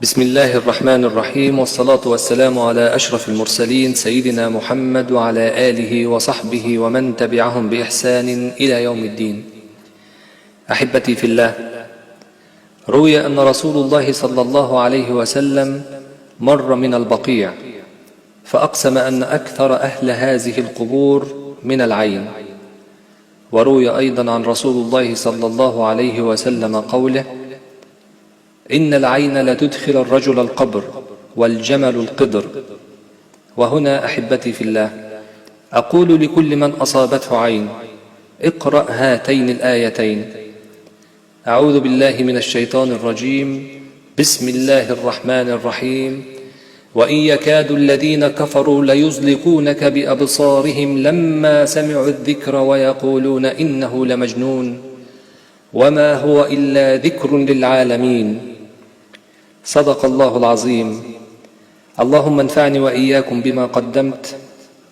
بسم الله الرحمن الرحيم، والصلاة والسلام على أشرف المرسلين سيدنا محمد وعلى آله وصحبه ومن تبعهم بإحسان إلى يوم الدين. أحبتي في الله، روي أن رسول الله صلى الله عليه وسلم مر من البقيع فأقسم أن أكثر أهل هذه القبور من العين. وروي أيضا عن رسول الله صلى الله عليه وسلم قوله: إن العين لتدخل الرجل القبر والجمل القدر. وهنا أحبتي في الله أقول لكل من أصابته عين: اقرأ هاتين الآيتين: أعوذ بالله من الشيطان الرجيم، بسم الله الرحمن الرحيم، وإن يكاد الذين كفروا ليزلقونك بأبصارهم لما سمعوا الذكر ويقولون إنه لمجنون وما هو إلا ذكر للعالمين. صدق الله العظيم. اللهم انفعني وإياكم بما قدمت.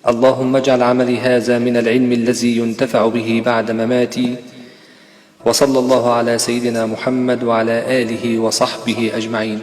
اللهم اجعل عملي هذا من العلم الذي ينتفع به بعد مماتي. وصلى الله على سيدنا محمد وعلى آله وصحبه أجمعين.